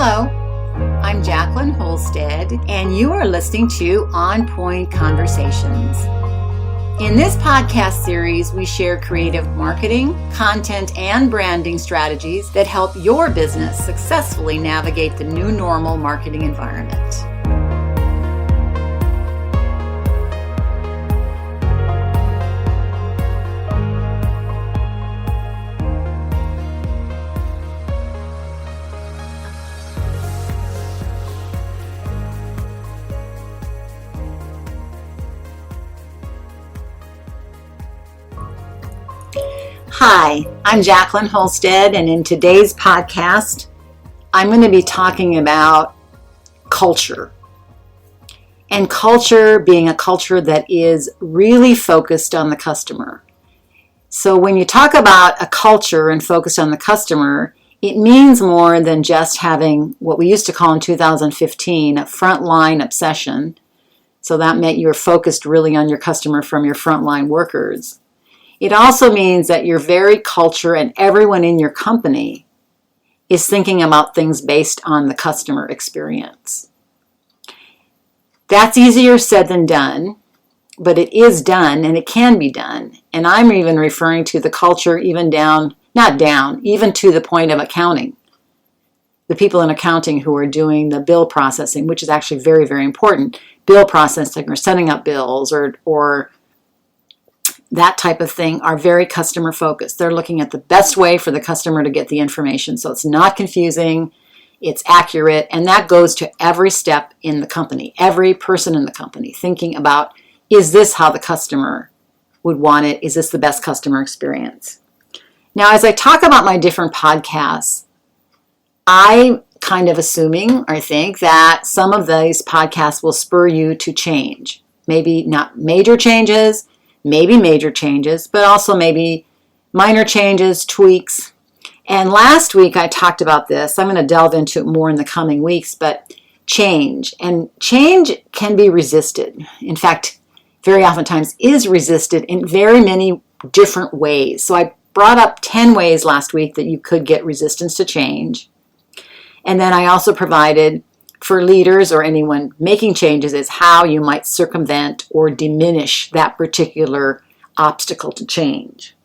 Hello, I'm Jacqueline Holstead, and you are listening to On Point Conversations. In this podcast series, we share creative marketing, content, and branding strategies that help your business successfully navigate the new normal marketing environment. Hi, I'm Jacqueline Holstead, and in today's podcast, I'm going to be talking about culture. And culture being a culture that is really focused on the customer. So when you talk about a culture and focused on the customer, it means more than just having what we used to call in 2015 a frontline obsession. So that meant you were focused really on your customer from your frontline workers. It also means that your very culture and everyone in your company is thinking about things based on the customer experience. That's easier said than done, but it is done and it can be done. And I'm even referring to the culture even even to the point of accounting. The people in accounting who are doing the bill processing, which is actually very, very important. Bill processing or setting up bills or that type of thing are very customer focused. They're looking at the best way for the customer to get the information so it's not confusing, it's accurate, and that goes to every step in the company, every person in the company, thinking about, is this how the customer would want it? Is this the best customer experience? Now, as I talk about my different podcasts, I'm kind of assuming or think that some of these podcasts will spur you to change. Maybe not major changes, maybe major changes, but also maybe minor changes, tweaks. And last week I talked about this. I'm going to delve into it more in the coming weeks, but change. And change can be resisted. In fact, very oftentimes is resisted in very many different ways. So I brought up 10 ways last week that you could get resistance to change. And then I also provided for leaders or anyone making changes is how you might circumvent or diminish that particular obstacle to change.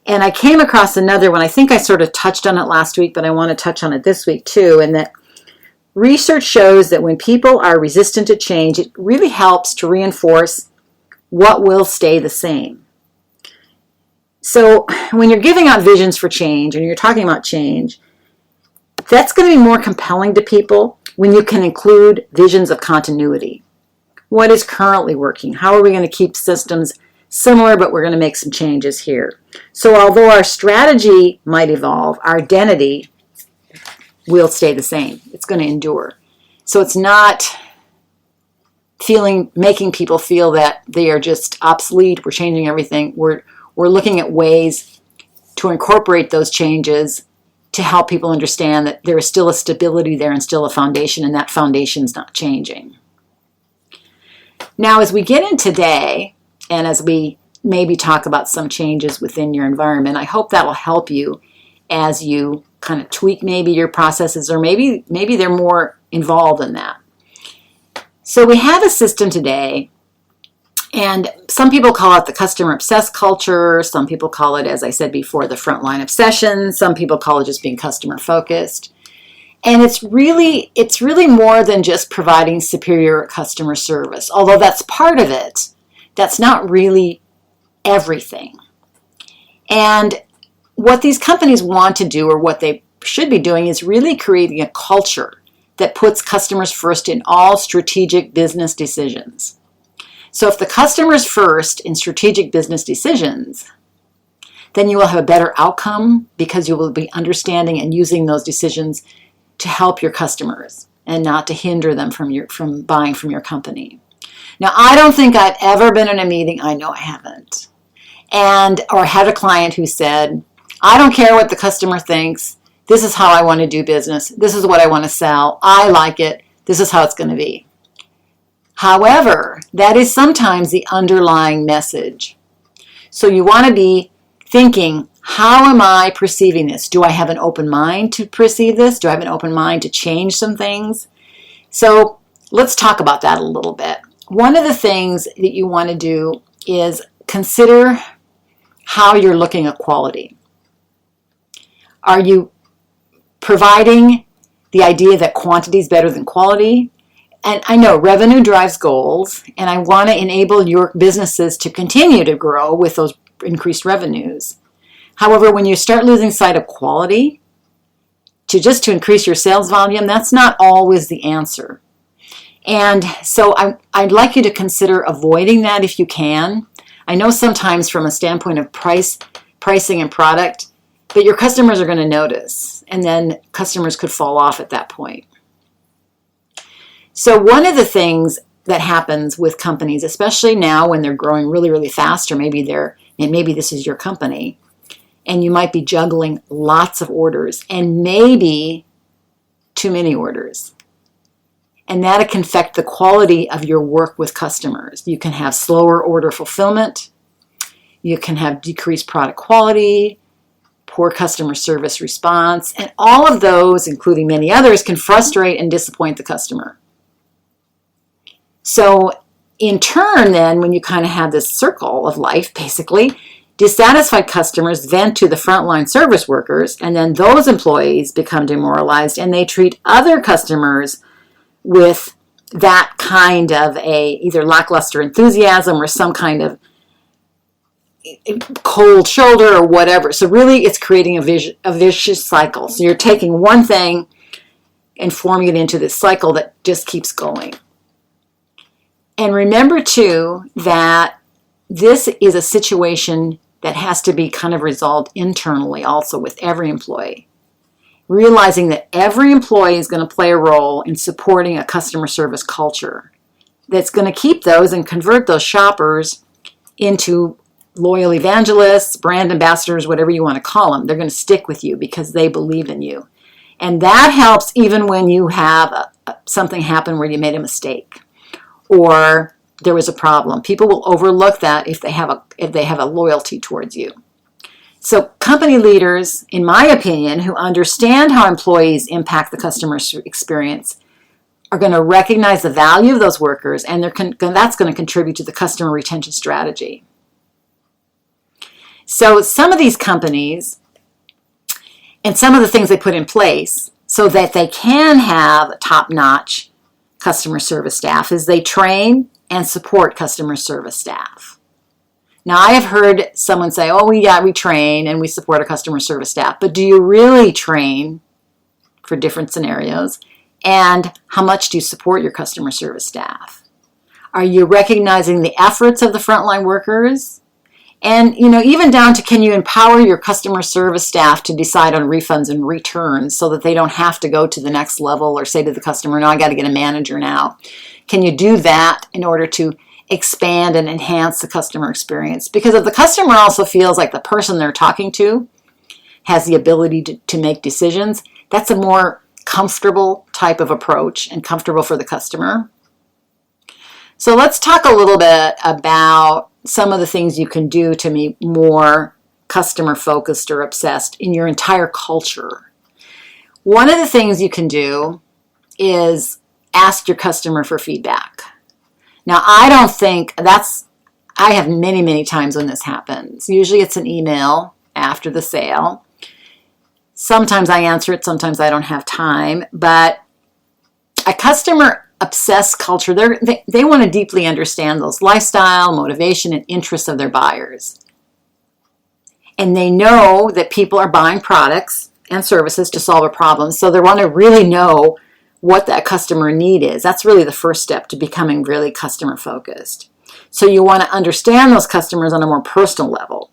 And I came across another one. I think I sort of touched on it last week, but I want to touch on it this week too. And that research shows that when people are resistant to change, it really helps to reinforce what will stay the same. So when you're giving out visions for change and you're talking about change, that's going to be more compelling to people when you can include visions of continuity. What is currently working? How are we going to keep systems similar, but we're going to make some changes here? So although our strategy might evolve, our identity will stay the same. It's going to endure. So it's not making people feel that they are just obsolete. We're changing everything. We're looking at ways to incorporate those changes to help people understand that there is still a stability there and still a foundation, and that foundation's not changing. Now, as we get in today, and as we maybe talk about some changes within your environment, I hope that will help you as you kind of tweak maybe your processes, or maybe they're more involved in that. So we have a system today, and some people call it the customer obsessed culture. Some people call it, as I said before, the frontline obsession. Some people call it just being customer focused. And it's really more than just providing superior customer service. Although that's part of it, that's not really everything. And what these companies want to do, or what they should be doing, is really creating a culture that puts customers first in all strategic business decisions. So if the customer's first in strategic business decisions, then you will have a better outcome because you will be understanding and using those decisions to help your customers and not to hinder them from buying from your company. Now, I don't think I've ever been in a meeting, I know I haven't, or had a client who said, I don't care what the customer thinks, this is how I want to do business, this is what I want to sell, I like it, this is how it's going to be. However, that is sometimes the underlying message. So you want to be thinking, how am I perceiving this? Do I have an open mind to perceive this? Do I have an open mind to change some things? So let's talk about that a little bit. One of the things that you want to do is consider how you're looking at quality. Are you providing the idea that quantity is better than quality? And I know revenue drives goals, and I want to enable your businesses to continue to grow with those increased revenues. However, when you start losing sight of quality to increase your sales volume, that's not always the answer. And so I'd like you to consider avoiding that if you can. I know sometimes from a standpoint of pricing and product, but your customers are going to notice, and then customers could fall off at that point. So one of the things that happens with companies, especially now when they're growing really, really fast, or maybe this is your company, and you might be juggling lots of orders and maybe too many orders. And that can affect the quality of your work with customers. You can have slower order fulfillment. You can have decreased product quality, poor customer service response, and all of those, including many others, can frustrate and disappoint the customer. So in turn, then, when you kind of have this circle of life, basically, dissatisfied customers vent to the frontline service workers, and then those employees become demoralized, and they treat other customers with that kind of either lackluster enthusiasm or some kind of cold shoulder or whatever. So really, it's creating a vicious cycle. So you're taking one thing and forming it into this cycle that just keeps going. And remember, too, that this is a situation that has to be kind of resolved internally also with every employee. Realizing that every employee is going to play a role in supporting a customer service culture that's going to keep those and convert those shoppers into loyal evangelists, brand ambassadors, whatever you want to call them. They're going to stick with you because they believe in you. And that helps even when you have something happen where you made a mistake or there was a problem. People will overlook that if they have a loyalty towards you. So company leaders, in my opinion, who understand how employees impact the customer experience are going to recognize the value of those workers, and that's going to contribute to the customer retention strategy. So some of these companies and some of the things they put in place so that they can have top-notch customer service staff is they train and support customer service staff. Now, I have heard someone say, we train and we support our customer service staff, but do you really train for different scenarios? And how much do you support your customer service staff? Are you recognizing the efforts of the frontline workers? And, even down to, can you empower your customer service staff to decide on refunds and returns so that they don't have to go to the next level or say to the customer, no, I got to get a manager now. Can you do that in order to expand and enhance the customer experience? Because if the customer also feels like the person they're talking to has the ability to make decisions, that's a more comfortable type of approach and comfortable for the customer. So let's talk a little bit about some of the things you can do to be more customer focused or obsessed in your entire culture. One of the things you can do is ask your customer for feedback. Now, I have many, many times when this happens. Usually it's an email after the sale. Sometimes I answer it, sometimes I don't have time. But a customer-obsessed culture, they want to deeply understand those lifestyle, motivation, and interests of their buyers. And they know that people are buying products and services to solve a problem, so they want to really know what that customer need is. That's really the first step to becoming really customer focused. So you want to understand those customers on a more personal level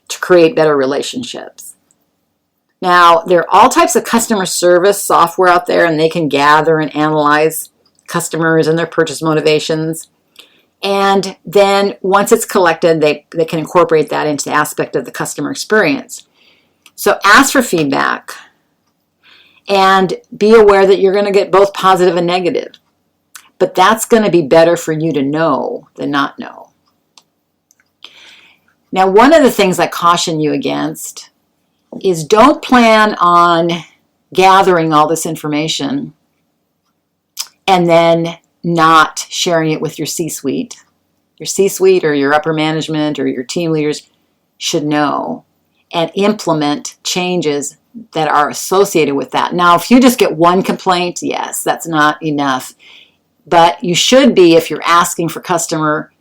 to create better relationships. Now, there are all types of customer service software out there, and they can gather and analyze customers and their purchase motivations. And then once it's collected, they can incorporate that into the aspect of the customer experience. So ask for feedback. And be aware that you're going to get both positive and negative. But that's going to be better for you to know than not know. Now, one of the things I caution you against is don't plan on gathering all this information and then not sharing it with your C-suite. Your C-suite or your upper management or your team leaders should know and implement changes that are associated with that. Now, if you just get one complaint, yes, that's not enough. But you should be, if you're asking for customer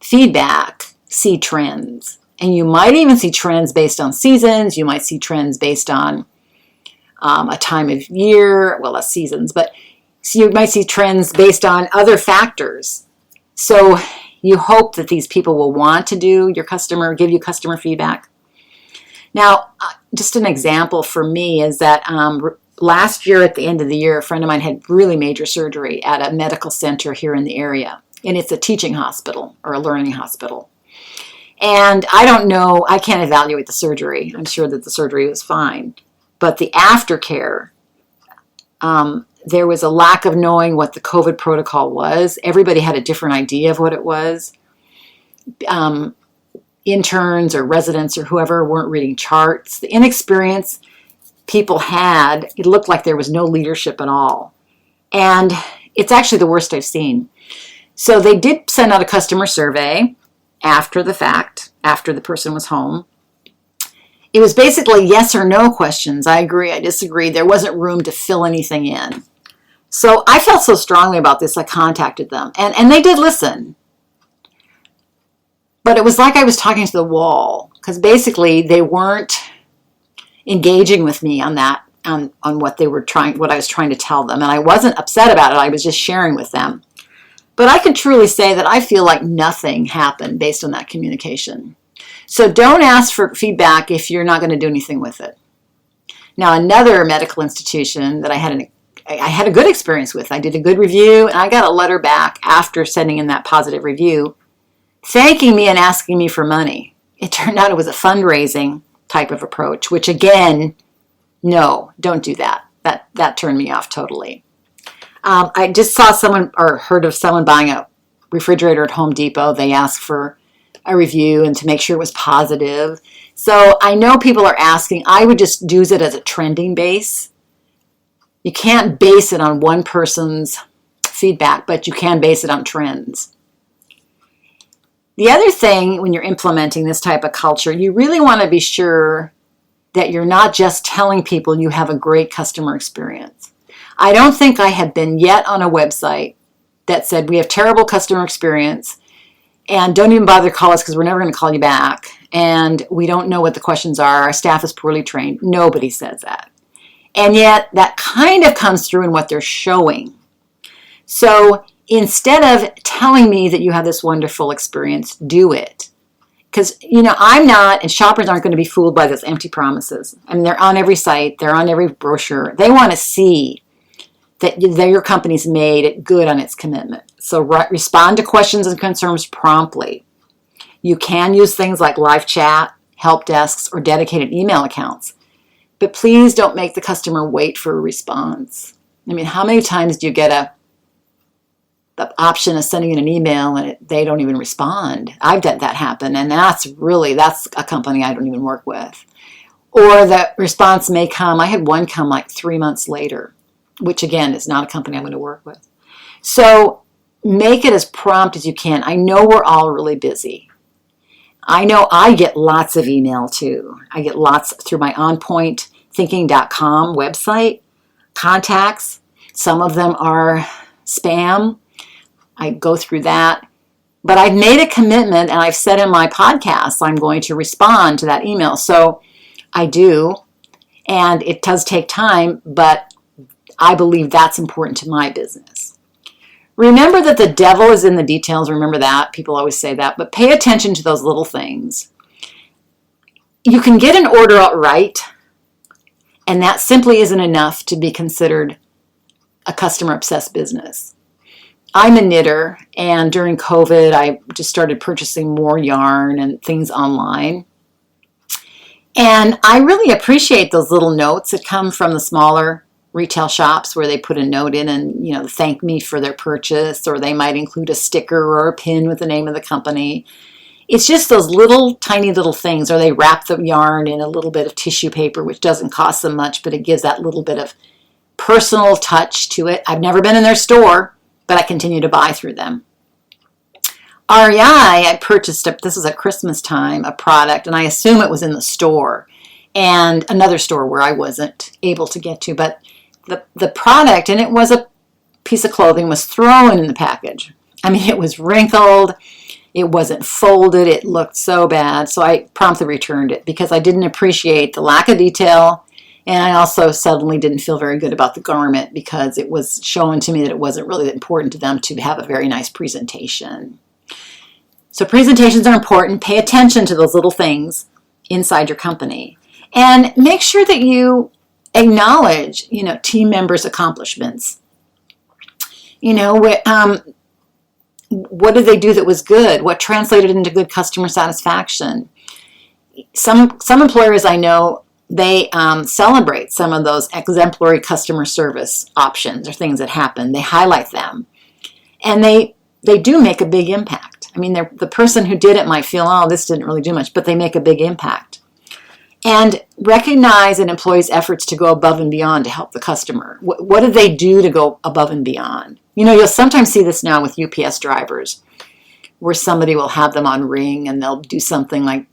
feedback, see trends. And you might even see trends based on seasons. You might see trends based on a time of year. Well, that's seasons. But so you might see trends based on other factors. So you hope that these people will want to give you customer feedback. Now, just an example for me is that last year at the end of the year, a friend of mine had really major surgery at a medical center here in the area. And it's a teaching hospital or a learning hospital. And I don't know, I can't evaluate the surgery. I'm sure that the surgery was fine. But the aftercare, there was a lack of knowing what the COVID protocol was. Everybody had a different idea of what it was. Interns or residents or whoever weren't reading charts. The inexperience people had, it looked like there was no leadership at all. And it's actually the worst I've seen. So they did send out a customer survey after the fact, after the person was home. It was basically yes or no questions. I agree, I disagree. There wasn't room to fill anything in. So I felt so strongly about this, I contacted them. And they did listen. But it was like I was talking to the wall, because basically they weren't engaging with me on that, on what I was trying to tell them. And I wasn't upset about it. I was just sharing with them. But I can truly say that I feel like nothing happened based on that communication. So don't ask for feedback if you're not going to do anything with it. Now, another medical institution that I had a good experience with, I did a good review, and I got a letter back after sending in that positive review, thanking me and asking me for money. It turned out it was a fundraising type of approach, which again, no, don't do that. That turned me off totally. I just saw someone or heard of someone buying a refrigerator at Home Depot. They asked for a review and to make sure it was positive. So I know people are asking. I would just use it as a trending base. You can't base it on one person's feedback, but you can base it on trends. The other thing when you're implementing this type of culture, you really want to be sure that you're not just telling people you have a great customer experience. I don't think I have been yet on a website that said we have terrible customer experience and don't even bother to call us because we're never going to call you back and we don't know what the questions are. Our staff is poorly trained. Nobody says that. And yet that kind of comes through in what they're showing. So instead of telling me that you have this wonderful experience, do it. Because, I'm not, and shoppers aren't going to be fooled by those empty promises. I mean, they're on every site. They're on every brochure. They want to see that your company's made it good on its commitment. So respond to questions and concerns promptly. You can use things like live chat, help desks, or dedicated email accounts. But please don't make the customer wait for a response. I mean, how many times do you get the option of sending in an email and they don't even respond? I've had that happen, and that's a company I don't even work with. Or the response may come, I had one come like 3 months later, which again is not a company I'm going to work with. So make it as prompt as you can. I know we're all really busy. I know I get lots of email too. I get lots through my onpointthinking.com website, contacts. Some of them are spam. I go through that. But I've made a commitment and I've said in my podcast I'm going to respond to that email. So I do. And it does take time, but I believe that's important to my business. Remember that the devil is in the details. Remember that. People always say that. But pay attention to those little things. You can get an order out right, and that simply isn't enough to be considered a customer-obsessed business. I'm a knitter, and during COVID, I just started purchasing more yarn and things online. And I really appreciate those little notes that come from the smaller retail shops where they put a note in and, thank me for their purchase, or they might include a sticker or a pin with the name of the company. It's just those little tiny little things, or they wrap the yarn in a little bit of tissue paper, which doesn't cost them much, but it gives that little bit of personal touch to it. I've never been in their store, but I continue to buy through them. REI, I purchased, this was at Christmas time, a product, and I assume it was in the store, and another store where I wasn't able to get to, but the product, and it was a piece of clothing, was thrown in the package. I mean, it was wrinkled, it wasn't folded, it looked so bad, so I promptly returned it because I didn't appreciate the lack of detail, and I also suddenly didn't feel very good about the garment because it was showing to me that it wasn't really important to them to have a very nice presentation. So presentations are important. Pay attention to those little things inside your company. And make sure that you acknowledge, team members' accomplishments. What did they do that was good? What translated into good customer satisfaction? Some employers I know, they celebrate some of those exemplary customer service options or things that happen. They highlight them. And they do make a big impact. I mean, the person who did it might feel, oh, this didn't really do much, but they make a big impact. And recognize an employee's efforts to go above and beyond to help the customer. What did they do to go above and beyond? You'll sometimes see this now with UPS drivers, where somebody will have them on Ring and they'll do something like,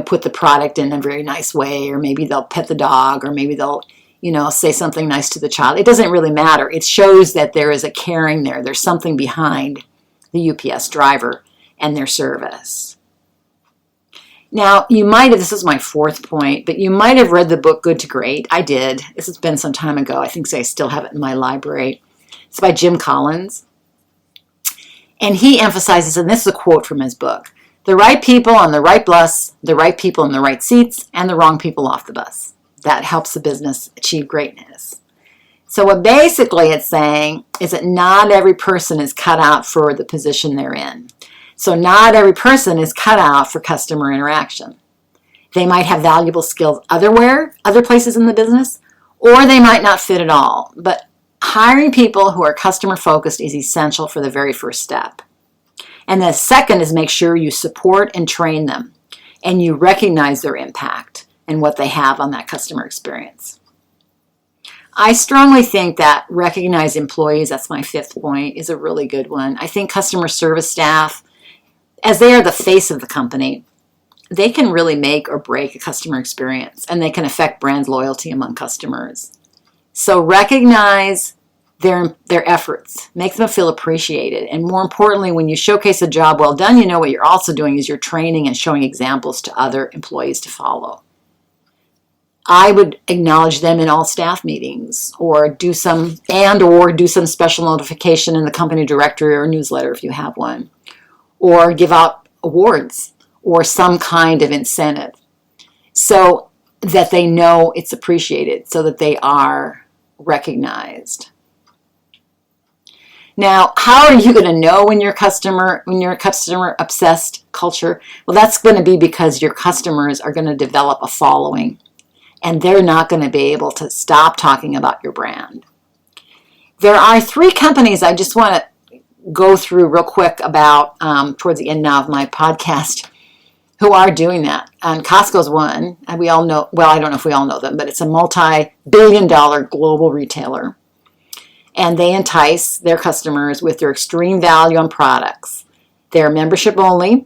put the product in a very nice way, or maybe they'll pet the dog, or maybe they'll, say something nice to the child. It doesn't really matter. It shows that there is a caring there. There's something behind the UPS driver and their service. Now, this is my fourth point, but you might have read the book Good to Great. I did. This has been some time ago. I think I still have it in my library. It's by Jim Collins. And he emphasizes, and this is a quote from his book, the right people on the right bus, the right people in the right seats, and the wrong people off the bus. That helps the business achieve greatness. So what basically it's saying is that not every person is cut out for the position they're in. So not every person is cut out for customer interaction. They might have valuable skills other places in the business, or they might not fit at all. But hiring people who are customer focused is essential for the very first step. And the second is make sure you support and train them, and you recognize their impact and what they have on that customer experience. I strongly think that recognize employees, that's my fifth point, is a really good one. I think customer service staff, as they are the face of the company, they can really make or break a customer experience, and they can affect brand loyalty among customers. So recognize their efforts, make them feel appreciated, and more importantly, when you showcase a job well done, what you're also doing is you're training and showing examples to other employees to follow. I would acknowledge them in all staff meetings, or do some special notification in the company directory or newsletter if you have one, or give out awards or some kind of incentive so that they know it's appreciated, so that they are recognized. Now, how are you going to know when you're a customer obsessed culture? Well, that's going to be because your customers are going to develop a following, and they're not going to be able to stop talking about your brand. There are 3 companies I just want to go through real quick about towards the end now of my podcast who are doing that. And Costco's one, and we all know, well, I don't know if we all know them, but it's a multi-billion-dollar global retailer. And they entice their customers with their extreme value on products. They're membership only,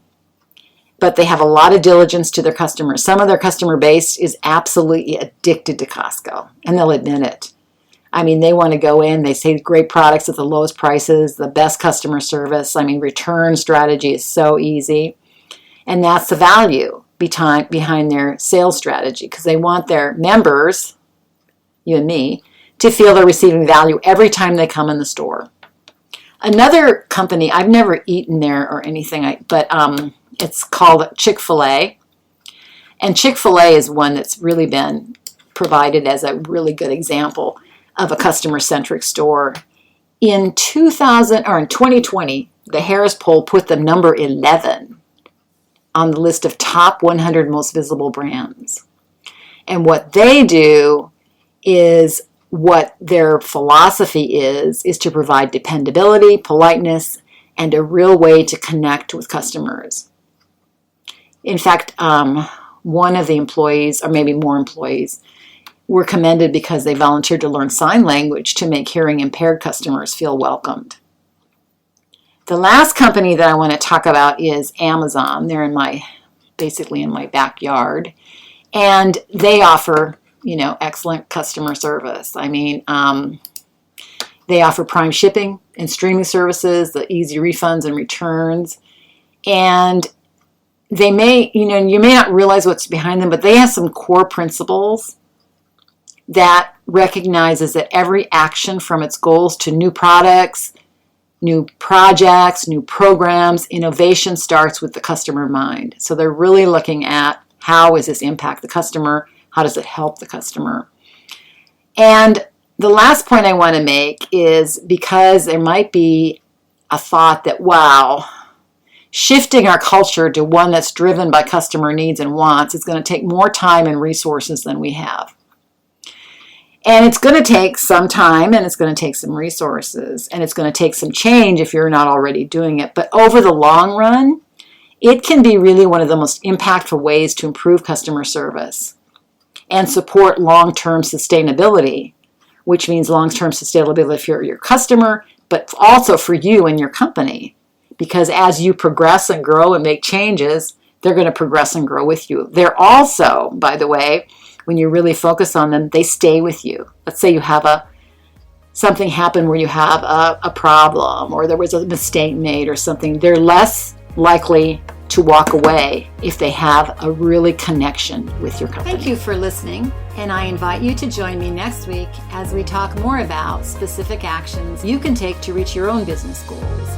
but they have a lot of diligence to their customers. Some of their customer base is absolutely addicted to Costco, and they'll admit it. I mean, they want to go in, they say great products at the lowest prices, the best customer service. I mean, return strategy is so easy. And that's the value behind their sales strategy, because they want their members, you and me, to feel they're receiving value every time they come in the store. Another company, I've never eaten there or anything, but it's called Chick-fil-A. And Chick-fil-A is one that's really been provided as a really good example of a customer-centric store. In 2020, the Harris Poll put them number 11 on the list of top 100 most visible brands. And what they do is, what their philosophy is to provide dependability, politeness, and a real way to connect with customers. In fact, one of the employees, or maybe more employees, were commended because they volunteered to learn sign language to make hearing impaired customers feel welcomed. The last company that I want to talk about is Amazon. They're basically in my backyard, and they offer, excellent customer service. I mean, they offer prime shipping and streaming services, the easy refunds and returns, and they may, you may not realize what's behind them, but they have some core principles that recognizes that every action from its goals to new products, new projects, new programs, innovation starts with the customer in mind. So they're really looking at how does this impact the customer? How does it help the customer? And the last point I want to make is because there might be a thought that, wow, shifting our culture to one that's driven by customer needs and wants is going to take more time and resources than we have. And it's going to take some time, and it's going to take some resources, and it's going to take some change if you're not already doing it. But over the long run, it can be really one of the most impactful ways to improve customer service and support long-term sustainability, which means long-term sustainability for your customer, but also for you and your company. Because as you progress and grow and make changes, they're going to progress and grow with you. They're also, by the way, when you really focus on them, they stay with you. Let's say you have something happen where you have a problem, or there was a mistake made or something. They're less likely to walk away if they have a really connection with your company. Thank you for listening, and I invite you to join me next week as we talk more about specific actions you can take to reach your own business goals.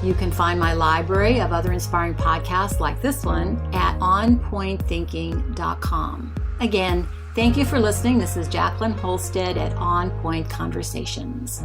You can find my library of other inspiring podcasts like this one at onpointthinking.com. Again, thank you for listening. This is Jacqueline Holstead at On Point Conversations.